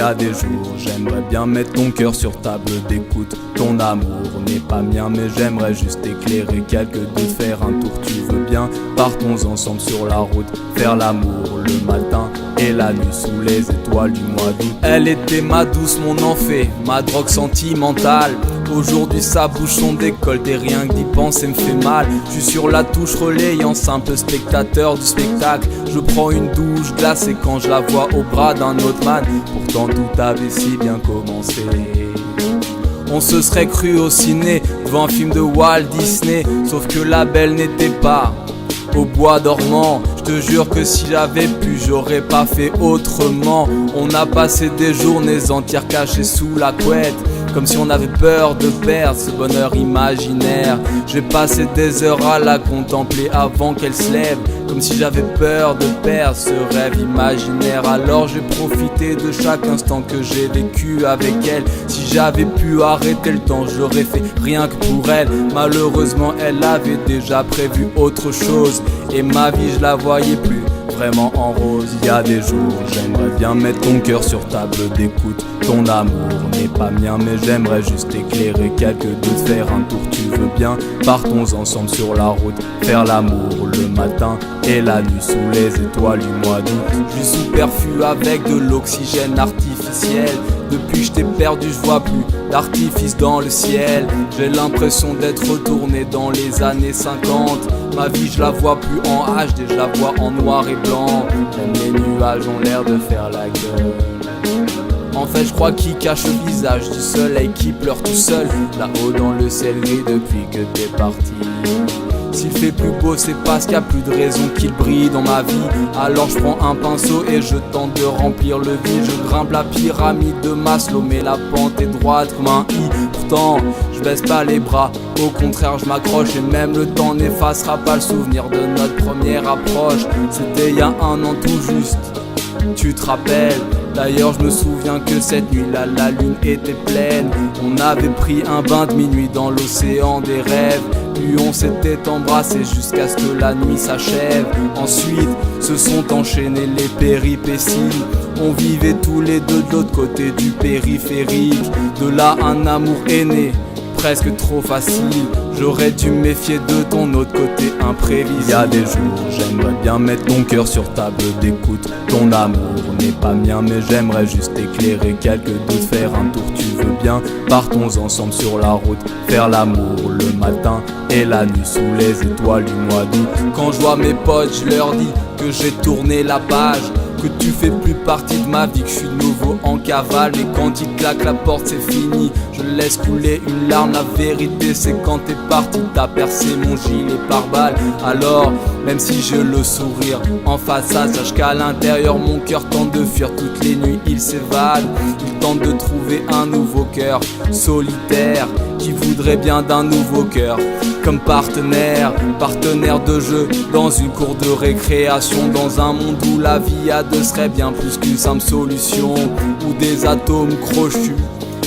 y a des jours, j'aimerais bien mettre ton cœur sur table d'écoute. Ton amour n'est pas mien, mais j'aimerais juste éclairer quelques doutes. Faire un tour, tu veux bien? Partons ensemble sur la route, faire l'amour le matin et la nuit sous les étoiles du mois d'août. Elle était ma douce, mon enfée, ma drogue sentimentale. Aujourd'hui sa bouche, son décolleté, rien que d'y penser me fait mal. Je suis sur la touche relayant, simple spectateur du spectacle. Je prends une douche glacée quand je la vois au bras d'un autre man. Pourtant tout avait si bien commencé. On se serait cru au ciné, devant un film de Walt Disney. Sauf que la belle n'était pas au bois dormant. Je te jure que si j'avais pu, j'aurais pas fait autrement. On a passé des journées entières cachées sous la couette, comme si on avait peur de perdre ce bonheur imaginaire. J'ai passé des heures à la contempler avant qu'elle se lève, comme si j'avais peur de perdre ce rêve imaginaire. Alors j'ai profité de chaque instant que j'ai vécu avec elle. Si j'avais pu arrêter le temps, j'aurais fait rien que pour elle. Malheureusement elle avait déjà prévu autre chose, et ma vie je la voyais plus vraiment en rose. Il y a des jours, j'aimerais bien mettre ton cœur sur table d'écoute. Ton amour n'est pas mien, mais j'aimerais juste éclairer quelques doutes. Faire un tour, tu veux bien? Partons ensemble sur la route, faire l'amour le matin et la nuit sous les étoiles du mois d'août. Je suis sous perfus avec de l'oxygène artificiel. Depuis je t'ai perdu, je vois plus d'artifice dans le ciel. J'ai l'impression d'être retourné dans les années 50. Ma vie je la vois plus en HD, je la vois en noir et blanc. Même les nuages ont l'air de faire la gueule. En fait je crois qu'il cache le visage du soleil qui pleure tout seul, là-haut dans le ciel gris depuis que t'es parti. S'il fait plus beau, c'est parce qu'il n'y a plus de raison qu'il brille dans ma vie. Alors je prends un pinceau et je tente de remplir le vide. Je grimpe la pyramide de Maslow, mais la pente est droite comme un I. Pourtant, je baisse pas les bras, au contraire je m'accroche. Et même le temps n'effacera pas le souvenir de notre première approche. C'était il y a un an tout juste, tu te rappelles? D'ailleurs je me souviens que cette nuit-là la lune était pleine. On avait pris un bain de minuit dans l'océan des rêves. Puis on s'était embrassé jusqu'à ce que la nuit s'achève. Ensuite se sont enchaînées les péripéties. On vivait tous les deux de l'autre côté du périphérique. De là un amour est né, presque trop facile. J'aurais dû me méfier de ton autre côté imprévisible. Il y a des jours, j'aimerais bien mettre ton cœur sur table d'écoute. Ton amour n'est pas mien, mais j'aimerais juste éclairer quelques doutes. Faire un tour, tu veux bien? Partons ensemble sur la route, faire l'amour le matin et la nuit sous les étoiles du mois d'août. Quand je vois mes potes, je leur dis que j'ai tourné la page, que tu fais plus partie de ma vie, que je suis de nouveau en cavale. Mais quand il claque la porte, c'est fini, je laisse couler une larme. La vérité c'est quand t'es parti, t'as percé mon gilet pare-balles. Alors même si j'ai le sourire en façade, sache qu'à l'intérieur mon cœur tente de fuir. Toutes les nuits il s'évade, il tente de trouver un nouveau cœur solitaire qui voudrait bien d'un nouveau cœur comme partenaire, partenaire de jeu dans une cour de récréation. Dans un monde où la vie à deux serait bien plus qu'une simple solution, où des atomes crochus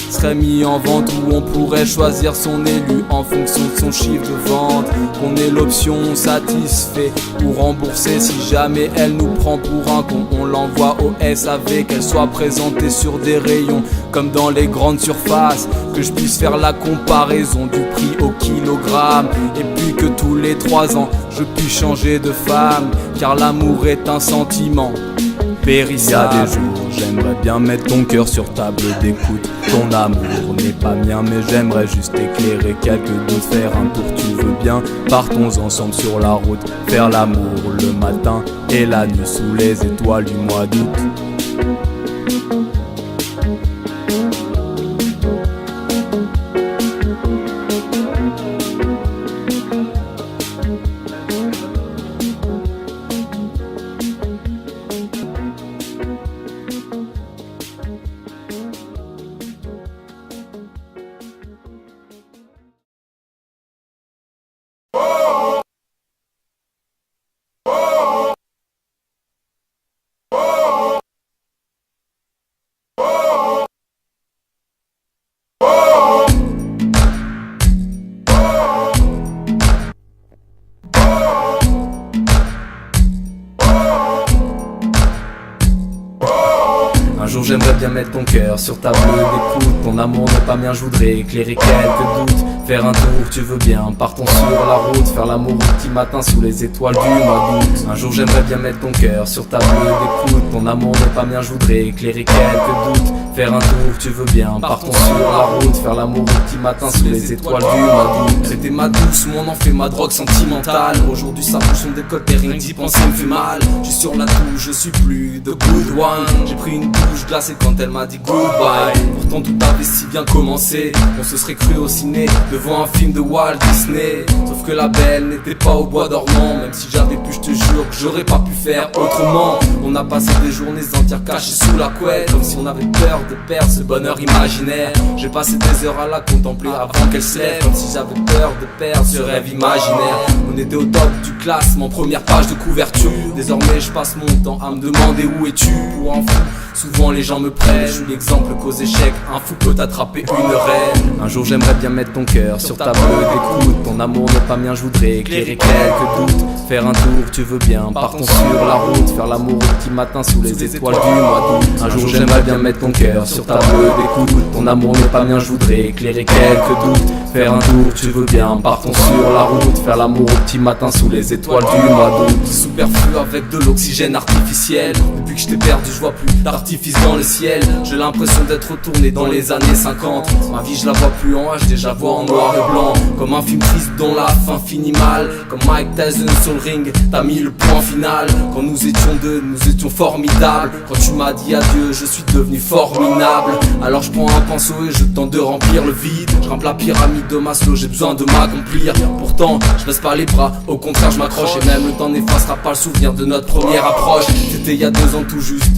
seraient mis en vente, où on pourrait choisir son élu en fonction de son chiffre de vente. Qu'on ait l'option satisfait ou remboursée. Si jamais elle nous prend pour un con, on l'envoie au SAV. Qu'elle soit présentée sur des rayons comme dans les grandes surfaces, que je puisse faire la comparaison du prix au kilogramme. Et puis que tous les 3 ans je puisse changer de femme, car l'amour est un sentiment périssable. Il y a des jours, j'aimerais bien mettre ton cœur sur table d'écoute. Ton amour n'est pas mien, mais j'aimerais juste éclairer quelques doutes. Faire un tour, tu veux bien? Partons ensemble sur la route, faire l'amour le matin et la nuit sous les étoiles du mois d'août. Un jour j'aimerais bien mettre ton cœur sur ta bleue d'écoute. Ton amour n'est pas mien, je voudrais éclairer quelques doutes. Faire un tour, tu veux bien, partons sur la route. Faire l'amour au petit matin sous les étoiles du mois d'août. Un jour j'aimerais bien mettre ton cœur sur ta bleue d'écoute. Ton amour n'est pas mien, je voudrais éclairer quelques doutes. Faire un tour, tu veux bien, partons sur la route. Faire l'amour au petit matin sous les étoiles du mois d'août. C'était ma douce, moi on en fait ma drogue sentimentale. Aujourd'hui ça bouge son décote et rien que d'y penser me fait mal. Je suis sur la touche, je suis plus de good one. J'ai pris une douche glacée quand elle m'a dit goodbye. Pourtant tout avait si bien commencé. On se serait cru au ciné devant un film de Walt Disney. Sauf que la belle n'était pas au bois dormant. Même si j'avais pu, je te jure que j'aurais pas pu faire autrement. On a passé des journées entières cachées sous la couette, comme si on avait peur de perdre ce bonheur imaginaire. J'ai passé des heures à la contempler avant qu'elle se lève, comme si j'avais peur de perdre ce rêve imaginaire. On était au top du classement, première page de couverture. Désormais je passe mon temps à me demander où es-tu. Pour un fou, souvent les gens me prennent. Je suis l'exemple qu'aux échecs, un fou peut attraper une reine. Un jour j'aimerais bien mettre ton cœur sur ta bleue d'écoute. Ton amour n'est pas mien, je voudrais éclairer quelques doutes. Faire un tour, tu veux bien, partons sur la route. Faire l'amour au petit matin sous les étoiles du mois d'août. Un jour j'aimerais bien mettre ton cœur sur ta bleue d'écoute. Ton amour n'est pas mien, je voudrais éclairer quelques doutes. Faire un tour, tu veux bien, partons sur la route. Faire l'amour au petit matin sous les étoiles du mois d'août. Superflu avec de l'oxygène artificiel. Depuis que je t'ai perdu, je vois plus d'artifice dans le ciel. J'ai l'impression d'être retourné dans les années 50. Ma vie je la vois plus en H, déjà vois en noir et blanc. Comme un film triste dont la fin finit mal. Comme Mike Tyson sur le ring, t'as mis le point final. Quand nous étions deux, nous étions formidables. Quand tu m'as dit adieu, je suis devenu formidable. Alors je prends un pinceau et je tente de remplir le vide. Je grimpe la pyramide de Maslow, j'ai besoin de m'accomplir. Pourtant, je baisse pas les bras, au contraire je m'accroche. Et même le temps n'effacera pas le souvenir de notre première approche. C'était il y a 2 ans tout juste.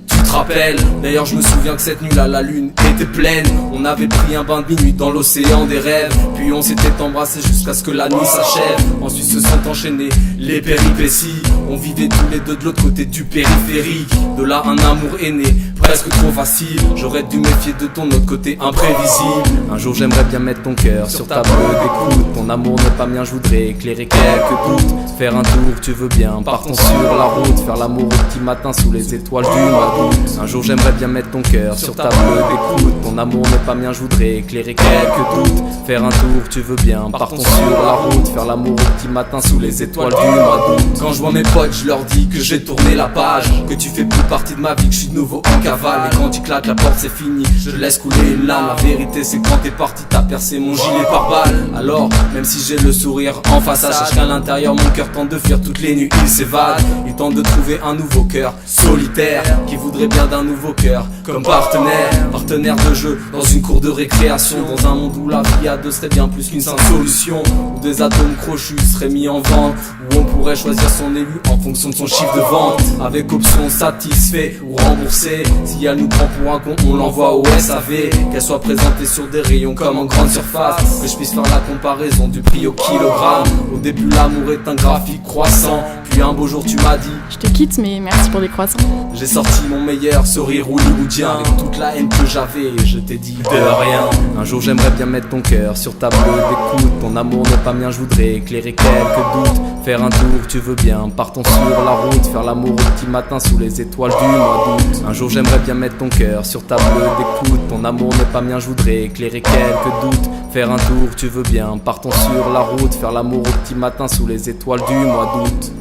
Tu te rappelles? D'ailleurs je me souviens que cette nuit-là la lune était pleine. On avait pris un bain de minuit dans l'océan des rêves. Puis on s'était embrassé jusqu'à ce que la nuit s'achève. Ensuite se sont enchaînés les péripéties. On vivait tous les deux de l'autre côté du périphérique. De là un amour est né, presque trop facile. J'aurais dû méfier de ton autre côté imprévisible. Un jour j'aimerais bien mettre ton cœur sur ta bleue d'écoute. Ton amour n'est pas mien, je voudrais éclairer quelques doutes. Faire un tour, tu veux bien, partons sur la route. Faire l'amour au petit matin sous les étoiles du mois d'août. Un jour j'aimerais bien mettre ton cœur sur ta bleue d'écoute. Ton amour n'est pas mien, je voudrais éclairer quelques doutes. Faire un tour, tu veux bien, partons sur la route. Faire l'amour au petit matin sous les étoiles du mois d'août. Quand je vois mes potes, je leur dis que j'ai tourné la page, que tu fais plus partie de ma vie, que je suis de nouveau en cavale. Et quand tu claques la porte c'est fini, je laisse couler une larme. La vérité c'est quand t'es parti t'as percé mon gilet par balle. Alors même si j'ai le sourire en face, sache qu'à l'intérieur mon cœur tente de fuir toutes les nuits, il s'évade. Il tente de trouver un nouveau cœur solitaire qui voudrait bien d'un nouveau cœur comme partenaire de jeu dans une cour de récréation. Dans un monde où la vie à deux serait bien plus qu'une simple solution, où des atomes crochus seraient mis en vente, où on pourrait choisir son élu en fonction de son chiffre de vente, avec option satisfait ou remboursé. Si elle nous prend pour un con, on l'envoie au SAV. Qu'elle soit présentée sur des rayons comme en grande surface, que je puisse faire la comparaison du prix au kilogramme. Au début l'amour est un graphique croissant, puis un beau jour tu m'as dit je te quitte mais merci pour les croissants. J'ai sorti mon meilleur sourire hollywoodien avec toute la haine que j'avais et je t'ai dit de rien. Un jour j'aimerais bien mettre ton cœur sur ta bleue d'écoute. Ton amour n'est pas mien, je voudrais éclairer quelques doutes. Faire un tour, tu veux bien, partons sur la route. Faire l'amour au petit matin sous les étoiles du mois d'août. Un jour j'aimerais bien mettre ton cœur sur ta bleue d'écoute. Ton amour n'est pas mien, je voudrais éclairer quelques doutes. Faire un tour, tu veux bien, partons sur la route. Faire l'amour au petit matin sous les étoiles du mois d'août.